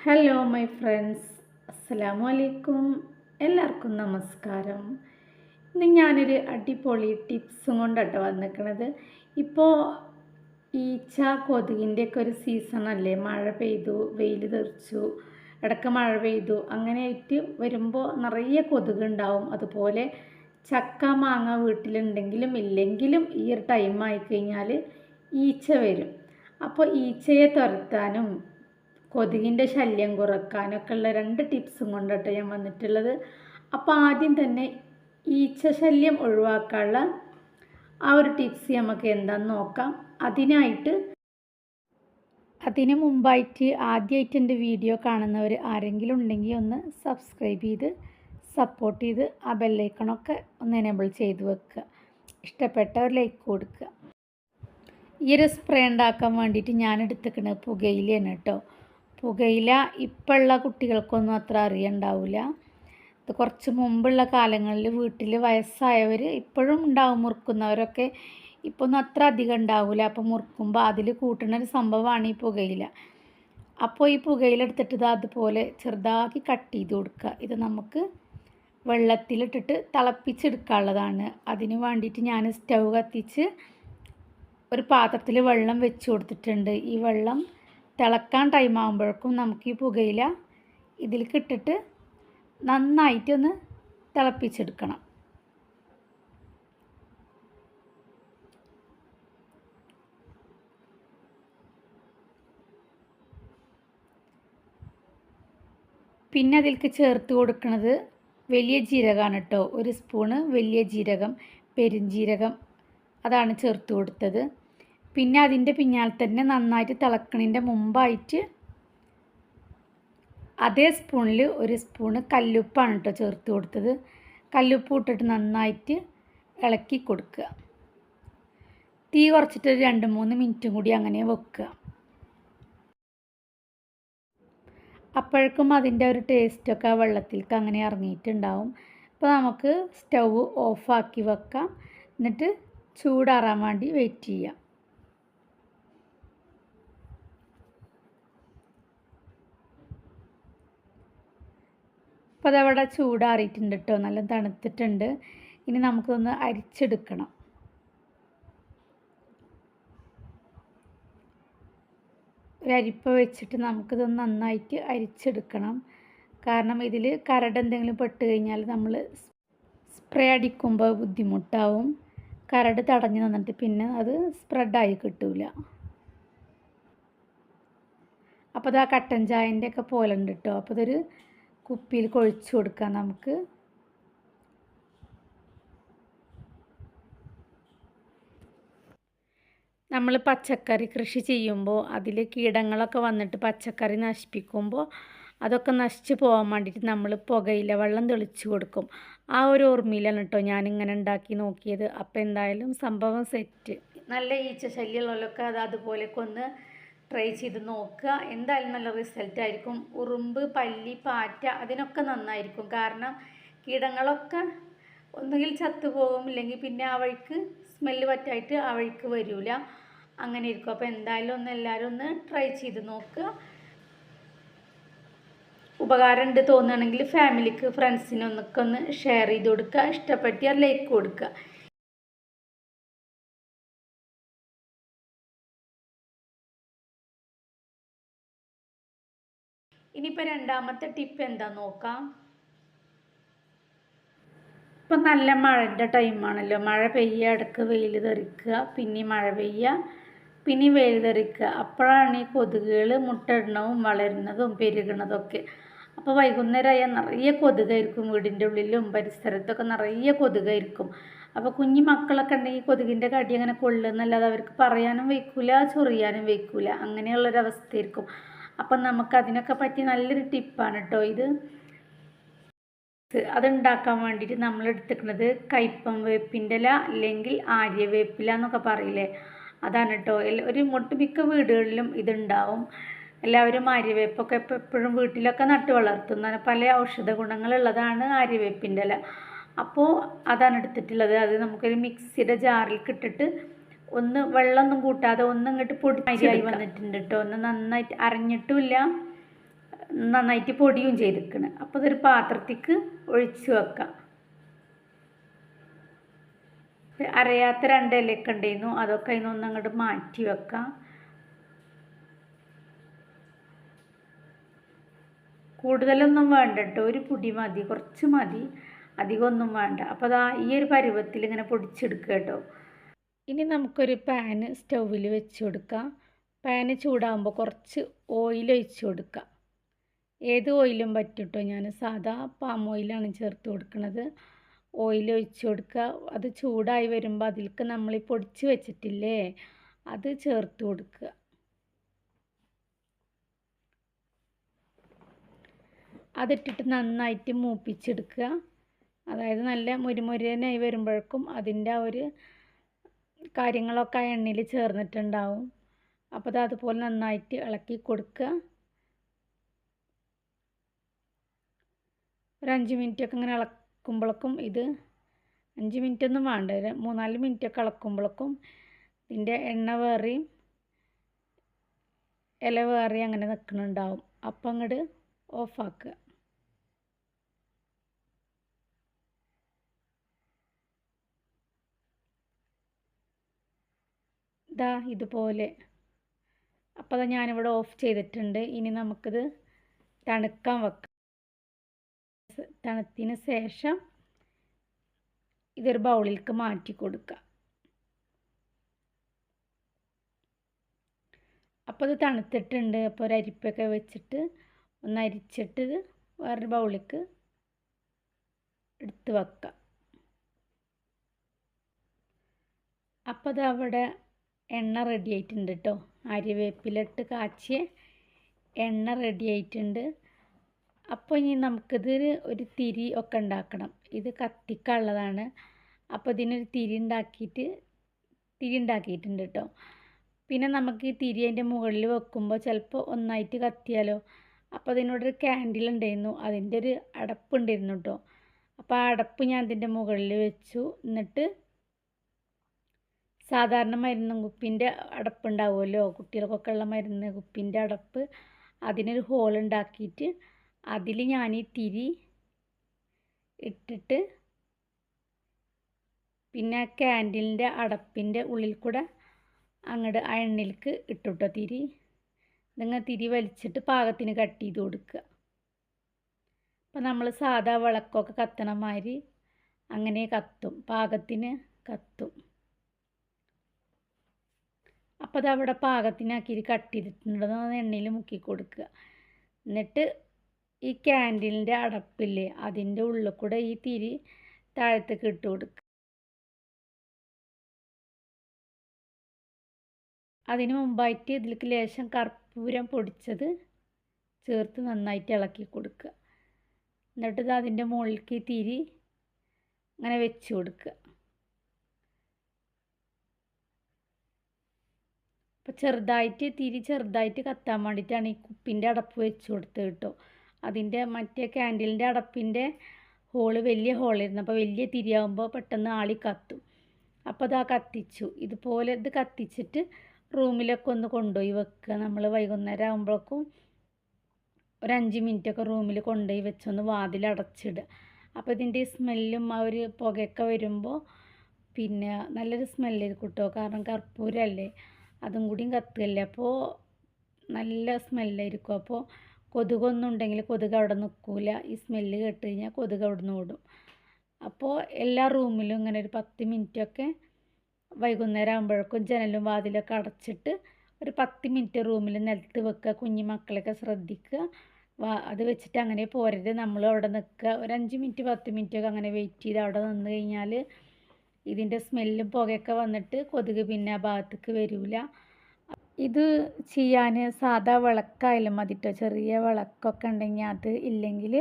Hello my friends, അസ്സലാമു അലൈക്കും. എല്ലാവർക്കും നമസ്കാരം. ഇന്ന് ഞാനൊരു അടിപൊളി ടിപ്സും കൊണ്ടാട്ടോ വന്നിരിക്കുന്നത്. ഇപ്പോൾ ഈച്ച കൊതുകിൻ്റെയൊക്കെ ഒരു സീസണല്ലേ. മഴ പെയ്തു, വെയിൽ തെറിച്ചു, ഇടയ്ക്ക് മഴ പെയ്തു, അങ്ങനെ ആയിട്ട് വരുമ്പോൾ നിറയെ കൊതുകുണ്ടാവും. അതുപോലെ ചക്ക മാങ്ങ വീട്ടിലുണ്ടെങ്കിലും ഇല്ലെങ്കിലും ഈ ഒരു ടൈം ആയിക്കഴിഞ്ഞാൽ ഈച്ച വരും. അപ്പോൾ ഈച്ചയെ തുരത്താനും കൊതുകിൻ്റെ ശല്യം കുറക്കാനൊക്കെ ഉള്ള 2 ടിപ്സും കൊണ്ടാട്ടോ ഞാൻ വന്നിട്ടുള്ളത്. അപ്പോൾ ആദ്യം തന്നെ ഈച്ച ശല്യം ഒഴിവാക്കാനുള്ള ആ ഒരു ടിപ്സ് നമുക്ക് എന്താണെന്ന് നോക്കാം. അതിന് മുമ്പായിട്ട് ആദ്യമായിട്ട് എൻ്റെ വീഡിയോ കാണുന്നവർ ആരെങ്കിലും ഉണ്ടെങ്കിൽ ഒന്ന് സബ്സ്ക്രൈബ് ചെയ്ത് സപ്പോർട്ട് ചെയ്ത് ആ ബെല്ലൈക്കണൊക്കെ ഒന്ന് എനേബിൾ ചെയ്ത് വെക്കുക. ഇഷ്ടപ്പെട്ടവർ ലൈക്ക് കൊടുക്കുക. ഈ ഒരു സ്പ്രേ ഉണ്ടാക്കാൻ വേണ്ടിയിട്ട് ഞാൻ എടുത്തിരിക്കുന്നത് പുകയിലയാണ് കേട്ടോ. പുകയില ഇപ്പോഴുള്ള കുട്ടികൾക്കൊന്നും അത്ര അറിയണ്ടാവില്ല. ഇത് കുറച്ച് മുമ്പുള്ള കാലങ്ങളിൽ വീട്ടിൽ വയസ്സായവർ ഇപ്പോഴും ഉണ്ടാവും, മുറുക്കുന്നവരൊക്കെ. ഇപ്പോൾ ഒന്നും അത്ര അധികം ഉണ്ടാവില്ല. അപ്പോൾ മുറുക്കുമ്പോൾ അതിൽ കൂട്ടുന്ന ഒരു സംഭവമാണ് ഈ പുകയില. അപ്പോൾ ഈ പുകയില എടുത്തിട്ട് ഇത് അതുപോലെ ചെറുതാക്കി കട്ട് ചെയ്ത് കൊടുക്കുക. ഇത് നമുക്ക് വെള്ളത്തിലിട്ടിട്ട് തിളപ്പിച്ചെടുക്കാനുള്ളതാണ്. അതിന് വേണ്ടിയിട്ട് ഞാൻ സ്റ്റൗ കത്തിച്ച് ഒരു പാത്രത്തിൽ വെള്ളം വെച്ച് കൊടുത്തിട്ടുണ്ട്. ഈ വെള്ളം തിളക്കാൻ ടൈം ആകുമ്പോഴേക്കും നമുക്ക് ഈ പുകയില ഇതിലേക്ക് ഇട്ടിട്ട് നന്നായിട്ടൊന്ന് തിളപ്പിച്ചെടുക്കണം. പിന്നെ അതിലേക്ക് ചേർത്ത് കൊടുക്കുന്നത് വലിയ ജീരകമാണ് കേട്ടോ. 1 സ്പൂണ് വലിയ ജീരകം, പെരുംജീരകം, അതാണ് ചേർത്ത് കൊടുത്തത്. പിന്നെ അതിൻ്റെ പിന്നാലെ തന്നെ നന്നായിട്ട് തിളക്കണതിൻ്റെ മുമ്പായിട്ട് അതേ സ്പൂണിൽ 1 സ്പൂണ് കല്ലുപ്പാണ് കേട്ടോ ചേർത്ത് കൊടുത്തത്. കല്ലുപ്പ് ഇട്ടിട്ട് നന്നായിട്ട് ഇളക്കി കൊടുക്കുക. തീ കുറച്ചിട്ട് 2-3 മിനിറ്റും കൂടി അങ്ങനെ വെക്കുക. അപ്പോഴേക്കും അതിൻ്റെ ഒരു ടേസ്റ്റൊക്കെ ആ വെള്ളത്തിലേക്ക് അങ്ങനെ ഇറങ്ങിയിട്ടുണ്ടാവും. അപ്പോൾ നമുക്ക് സ്റ്റൗ ഓഫാക്കി വെക്കാം. എന്നിട്ട് ചൂടാറാൻ വേണ്ടി വെയിറ്റ് ചെയ്യാം. അപ്പോൾ അതവിടെ ചൂടാറിയിട്ടുണ്ട് കേട്ടോ, നല്ല തണുത്തിട്ടുണ്ട്. ഇനി നമുക്കൊന്ന് അരിച്ചെടുക്കണം. ഒരു അരിപ്പ വെച്ചിട്ട് നമുക്കിതൊന്ന് നന്നായിട്ട് അരിച്ചെടുക്കണം. കാരണം ഇതിൽ കരട് എന്തെങ്കിലും പെട്ട് കഴിഞ്ഞാൽ നമ്മൾ സ്പ്രേ അടിക്കുമ്പോൾ ബുദ്ധിമുട്ടാവും. കരട് തടഞ്ഞു നിന്നിട്ട് പിന്നെ അത് സ്പ്രെഡായി കിട്ടില്ല. അപ്പോൾ അത് ആ കട്ടൻ ചായൻ്റെ ഒക്കെ പോലെ ഉണ്ട് കേട്ടോ. അപ്പോൾ ഇതൊരു കുപ്പിയിൽ കൊഴിച്ചു കൊടുക്കാം നമുക്ക്. നമ്മൾ പച്ചക്കറി കൃഷി ചെയ്യുമ്പോൾ അതിൽ കീടങ്ങളൊക്കെ വന്നിട്ട് പച്ചക്കറി നശിപ്പിക്കുമ്പോൾ അതൊക്കെ നശിച്ച് പോകാൻ വേണ്ടിയിട്ട് നമ്മൾ പുകയില വെള്ളം തെളിച്ച് കൊടുക്കും. ആ ഒരു ഓർമ്മയിലാണ് കേട്ടോ ഞാനിങ്ങനെ ഉണ്ടാക്കി നോക്കിയത്. അപ്പോൾ എന്തായാലും സംഭവം സെറ്റ്. നല്ല ഈച്ച ശല്യമുള്ളവരൊക്കെ അതുപോലെയൊക്കെ ഒന്ന് ട്രൈ ചെയ്ത് നോക്കുക. എന്തായാലും നല്ല റിസൾട്ടായിരിക്കും. ഉറുമ്പ്, പല്ലി, പാറ്റ അതിനൊക്കെ നന്നായിരിക്കും. കാരണം കീടങ്ങളൊക്കെ ഒന്നുകിൽ ചത്തുപോകും, ഇല്ലെങ്കിൽ പിന്നെ ആ വഴിക്ക് സ്മെല്ല് പറ്റായിട്ട് ആ വഴിക്ക് വരില്ല. അങ്ങനെ ഇരിക്കും. അപ്പോൾ എന്തായാലും എല്ലാവരും ഒന്ന് ട്രൈ ചെയ്ത് നോക്കുക. ഉപകാരമുണ്ട് തോന്നുകയാണെങ്കിൽ ഫാമിലിക്ക്, ഫ്രണ്ട്സിനൊന്നൊക്കെ ഒന്ന് ഷെയർ ചെയ്ത് കൊടുക്കുക. ഇഷ്ടപ്പെട്ടിയാൽ ലൈക്ക് കൊടുക്കുക. ഇനിയിപ്പോൾ രണ്ടാമത്തെ ടിപ്പ് എന്താ നോക്കാം. ഇപ്പം നല്ല മഴൻ്റെ ടൈമാണല്ലോ. മഴ പെയ്യുക, ഇടയ്ക്ക് വെയിൽ തെറിക്കുക, പിന്നെ മഴ പെയ്യുക, പിന്നെ വെയിൽ തെറിക്കുക. അപ്പോഴാണ് ഈ കൊതുകുകൾ മുട്ടയിടണതും വളരുന്നതും പെരുകണതൊക്കെ. അപ്പോൾ വൈകുന്നേരമായാൽ നിറയെ കൊതുകായിരിക്കും. വീടിൻ്റെ ഉള്ളിലും പരിസരത്തൊക്കെ നിറയെ കൊതുകായിരിക്കും. അപ്പോൾ കുഞ്ഞു മക്കളൊക്കെ ഉണ്ടെങ്കിൽ കൊതുകിൻ്റെ കടി അങ്ങനെ കൊള്ളുന്നല്ലാതെ അവർക്ക് പറയാനും വയ്ക്കില്ല, ചൊറിയാനും വയ്ക്കില്ല. അങ്ങനെയുള്ളൊരവസ്ഥയായിരിക്കും. അപ്പം നമുക്കതിനൊക്കെ പറ്റിയ നല്ലൊരു ടിപ്പാണ് കേട്ടോ ഇത്. അതുണ്ടാക്കാൻ വേണ്ടിയിട്ട് നമ്മൾ എടുത്തിരിക്കുന്നത് കയ്പം വേപ്പിൻ്റെ ഇല, അല്ലെങ്കിൽ ആര്യവേപ്പില എന്നൊക്കെ പറയില്ലേ, അതാണ് കേട്ടോ. ഒരു ഒട്ടുമിക്ക വീടുകളിലും ഇതുണ്ടാവും. എല്ലാവരും ആര്യവേപ്പൊക്കെ എപ്പോഴും വീട്ടിലൊക്കെ നട്ട് വളർത്തുന്ന പല ഔഷധ ഗുണങ്ങളുള്ളതാണ് ആര്യവേപ്പിൻ്റെ ഇല. അപ്പോൾ അതാണ് എടുത്തിട്ടുള്ളത്. അത് നമുക്കൊരു മിക്സിയുടെ ജാറിൽ ഇട്ടിട്ട് ഒന്ന് വെള്ളമൊന്നും കൂട്ടാതെ ഒന്ന് ഇങ്ങോട്ട് പൊടിച്ചായി വന്നിട്ടുണ്ട് കേട്ടോ. ഒന്ന് നന്നായിട്ട് അരഞ്ഞിട്ടുമില്ല, നന്നായിട്ട് പൊടിയും ചെയ്തിരിക്കണം. അപ്പോൾ ഇതൊരു പാത്രത്തേക്ക് ഒഴിച്ച് വെക്കാം. അരയാത്ത 2 ഇലയൊക്കെ ഉണ്ടായിരുന്നു, അതൊക്കെ അതിൽ നിന്ന് അങ്ങോട്ട് മാറ്റി വെക്കാം. കൂടുതലൊന്നും വേണ്ട കേട്ടോ, ഒരു പൊടി മതി, കുറച്ച് മതി, അധികമൊന്നും വേണ്ട. അപ്പോൾ അതാ ഈ ഒരു പരുവത്തിൽ ഇങ്ങനെ പൊടിച്ചെടുക്കുക കേട്ടോ. ഇനി നമുക്കൊരു പാന് സ്റ്റൗവിൽ വെച്ച് കൊടുക്കാം. പാന് ചൂടാകുമ്പോൾ കുറച്ച് ഓയിൽ ഒഴിച്ച് കൊടുക്കുക. ഏത് ഓയിലും പറ്റും കേട്ടോ, ഞാൻ സാധാ പാം ഓയിലാണ് ചേർത്ത് കൊടുക്കുന്നത്. ഓയിൽ ഒഴിച്ച് കൊടുക്കുക. അത് ചൂടായി വരുമ്പോൾ അതിലേക്ക് നമ്മൾ ഈ പൊടിച്ച് വെച്ചിട്ടില്ലേ അത് ചേർത്ത് കൊടുക്കുക. അതിട്ടിട്ട് നന്നായിട്ട് മൂപ്പിച്ചെടുക്കുക. അതായത് നല്ല മുരുമുരനായി വരുമ്പോഴേക്കും അതിൻ്റെ ആ ഒരു കാര്യങ്ങളൊക്കെ ആ എണ്ണയിൽ ചേർന്നിട്ടുണ്ടാവും. അപ്പോൾ അത് അതുപോലെ നന്നായിട്ട് ഇളക്കി കൊടുക്കുക. ഒരു 5 മിനിറ്റൊക്കെ ഇങ്ങനെ ഇളക്കുമ്പോഴേക്കും ഇത് 5 മിനിറ്റൊന്നും വേണ്ട, 3-4 മിനിറ്റൊക്കെ ഇളക്കുമ്പോഴേക്കും ഇതിൻ്റെ എണ്ണ വേറെയും ഇല വേറെയും അങ്ങനെ നിൽക്കുന്നുണ്ടാവും. അപ്പം അങ്ങോട്ട് ഓഫാക്കുക. ഇതാ ഇതുപോലെ. അപ്പോൾ അത് ഞാനിവിടെ ഓഫ് ചെയ്തിട്ടുണ്ട്. ഇനി നമുക്കിത് തണുക്കാൻ വെക്കാം. തണുത്തതിന് ശേഷം ഇതൊരു ബൗളിലേക്ക് മാറ്റി കൊടുക്കുക. അപ്പോൾ ഇത് തണുത്തിട്ടുണ്ട്. അപ്പോൾ ഒരു അരിപ്പൊക്കെ വെച്ചിട്ട് ഒന്ന് അരിച്ചിട്ട് വേറൊരു ബൗളിലേക്ക് എടുത്ത് വെക്കാം. അപ്പോൾ അത് അവിടെ എണ്ണ റെഡി ആയിട്ടുണ്ട് കേട്ടോ. അരിവേപ്പിലിട്ട് കാച്ചിയ എണ്ണ റെഡി ആയിട്ടുണ്ട്. അപ്പോൾ ഇനി നമുക്കിത് ഒരു തിരി ഒക്കെ ഉണ്ടാക്കണം. ഇത് കത്തിക്കാനുള്ളതാണ്. അപ്പോൾ ഇതിനൊരു തിരി ഉണ്ടാക്കിയിട്ടുണ്ട് കേട്ടോ. പിന്നെ നമുക്ക് ഈ തിരി അതിൻ്റെ മുകളിൽ വെക്കുമ്പോൾ ചിലപ്പോൾ ഒന്നായിട്ട് കത്തിയാലോ. അപ്പോൾ അതിനോടൊരു ക്യാൻഡിൽ ഉണ്ടായിരുന്നു, അതിൻ്റെ ഒരു അടപ്പുണ്ടായിരുന്നു കേട്ടോ. അപ്പോൾ ആ അടപ്പ് ഞാൻ അതിൻ്റെ മുകളിൽ വെച്ചു. എന്നിട്ട് സാധാരണ മരുന്ന് കുപ്പിൻ്റെ അടപ്പുണ്ടാവുമല്ലോ, കുട്ടികൾക്കൊക്കെ ഉള്ള മരുന്ന് കുപ്പിൻ്റെ അടപ്പ്, അതിനൊരു ഹോൾ ഉണ്ടാക്കിയിട്ട് അതിൽ ഞാൻ ഈ തിരി ഇട്ടിട്ട് പിന്നെ ക്യാൻഡിലിൻ്റെ അടപ്പിൻ്റെ ഉള്ളിൽ കൂടെ അങ്ങോട്ട് ആ എണ്ണയിലേക്ക് ഇട്ടുട്ടോ തിരി. നിങ്ങൾ തിരി വലിച്ചിട്ട് പാകത്തിന് കട്ട് ചെയ്ത് കൊടുക്കുക. അപ്പം നമ്മൾ സാധാ വിളക്കൊക്കെ കത്തണ മാതിരി അങ്ങനെ കത്തും, പാകത്തിന് കത്തും. അപ്പോൾ അതവിടെ പാകത്തിനാക്കി കട്ട് ചെയ്തിട്ടുണ്ടെന്ന് എണ്ണയിൽ മുക്കി കൊടുക്കുക. എന്നിട്ട് ഈ ക്യാൻഡിലിൻ്റെ അടപ്പില്ലേ അതിൻ്റെ ഉള്ളിൽ കൂടെ ഈ തിരി താഴത്തേക്ക് ഇട്ട് കൊടുക്കുക. അതിന് മുമ്പായിട്ട് ഇതിലേക്ക് ലേശം കർപ്പൂരം പൊടിച്ചത് ചേർത്ത് നന്നായിട്ട് ഇളക്കി കൊടുക്കുക. എന്നിട്ട് ഇത് അതിൻ്റെ മുകളിലേക്ക് ഈ തിരി അങ്ങനെ വെച്ച് കൊടുക്കുക. അപ്പോൾ തിരി ചെറുതായിട്ട് കത്താൻ വേണ്ടിയിട്ടാണ് ഈ കുപ്പിൻ്റെ അടപ്പ് വെച്ച് കൊടുത്തത് കേട്ടോ. അതിൻ്റെ മറ്റേ ക്യാൻഡിലിൻ്റെ അടപ്പിൻ്റെ ഹോള് വലിയ ഹോളായിരുന്നു. അപ്പോൾ വലിയ തിരിയാകുമ്പോൾ പെട്ടെന്ന് ആളി കത്തും. അപ്പോൾ അത് കത്തിച്ചു. ഇതുപോലെ ഇത് കത്തിച്ചിട്ട് റൂമിലൊക്കെ ഒന്ന് കൊണ്ടുപോയി വെക്കുക. നമ്മൾ വൈകുന്നേരം ആകുമ്പോഴേക്കും ഒരു 5 മിനിറ്റൊക്കെ റൂമിൽ കൊണ്ടുപോയി വെച്ചൊന്ന് വാതിലടച്ചിടുക. അപ്പോൾ ഇതിൻ്റെ സ്മെല്ലും ആ ഒരു പുകയൊക്കെ വരുമ്പോൾ പിന്നെ നല്ലൊരു സ്മെല്ലായിരിക്കും കേട്ടോ. കാരണം കർപ്പൂരമല്ലേ, അതും കൂടിയും കത്തുകയല്ലേ, അപ്പോൾ നല്ല സ്മെല്ലായിരിക്കും. അപ്പോൾ കൊതുകൊന്നും ഉണ്ടെങ്കിൽ കൊതുക് അവിടെ നിൽക്കില്ല. ഈ സ്മെല്ല് കേട്ട് കഴിഞ്ഞാൽ കൊതുക് അവിടെ നിന്ന് ഓടും. അപ്പോൾ എല്ലാ റൂമിലും ഇങ്ങനെ ഒരു 10 മിനിറ്റൊക്കെ വൈകുന്നേരം ആകുമ്പോഴേക്കും ജനലും വാതിലൊക്കെ അടച്ചിട്ട് ഒരു 10 മിനിറ്റ് റൂമിൽ നിലത്ത് വെക്കുക. കുഞ്ഞു മക്കളൊക്കെ ശ്രദ്ധിക്കുക. അത് വെച്ചിട്ട് അങ്ങനെ പോരരുത്, നമ്മൾ അവിടെ നിൽക്കുക. ഒരു 5 മിനിറ്റ് 10 മിനിറ്റൊക്കെ അങ്ങനെ വെയിറ്റ് ചെയ്ത് അവിടെ നിന്ന് കഴിഞ്ഞാൽ ഇതിൻ്റെ സ്മെല്ലും പുകയൊക്കെ വന്നിട്ട് കൊതുക് പിന്നെ ആ ഭാഗത്തേക്ക് വരില്ല. ഇത് ചെയ്യാൻ സാധാ വിളക്കായാലും മതി കേട്ടോ. ചെറിയ വിളക്കൊക്കെ ഉണ്ടെങ്കിൽ അത്, ഇല്ലെങ്കിൽ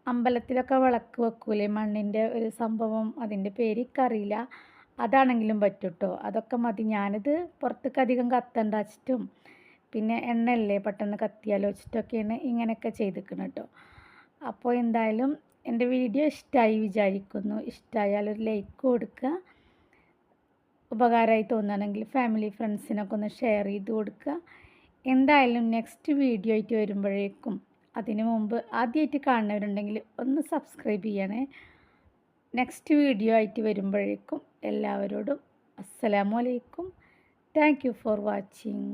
അമ്പലത്തിലൊക്കെ വിളക്ക് വെക്കൂലേ മണ്ണിൻ്റെ ഒരു സംഭവം, അതിൻ്റെ പേര് എനിക്കറിയില്ല, അതാണെങ്കിലും പറ്റും കേട്ടോ. അതൊക്കെ മതി. ഞാനിത് പുറത്തേക്ക് അധികം കത്തണ്ട വെച്ചിട്ടും പിന്നെ എണ്ണയല്ലേ പെട്ടെന്ന് കത്തിയാലോ വെച്ചിട്ടൊക്കെയാണ് ഇങ്ങനെയൊക്കെ ചെയ്തിരിക്കുന്നത് കേട്ടോ. അപ്പോൾ എന്തായാലും എൻ്റെ വീഡിയോ ഇഷ്ടമായി വിചാരിക്കുന്നു. ഇഷ്ടമായാൽ ഒരു ലൈക്ക് കൊടുക്കുക. ഉപകാരമായി തോന്നുകയാണെങ്കിൽ ഫാമിലി ഫ്രണ്ട്സിനൊക്കെ ഒന്ന് ഷെയർ ചെയ്ത് കൊടുക്കുക. എന്തായാലും നെക്സ്റ്റ് വീഡിയോ ആയിട്ട് വരുമ്പോഴേക്കും അതിനു മുമ്പ് ആദ്യമായിട്ട് കാണുന്നവരുണ്ടെങ്കിൽ ഒന്ന് സബ്സ്ക്രൈബ് ചെയ്യണേ. നെക്സ്റ്റ് വീഡിയോ ആയിട്ട് വരുമ്പോഴേക്കും എല്ലാവരോടും അസ്സലാമു അലൈക്കും. Thank you for watching.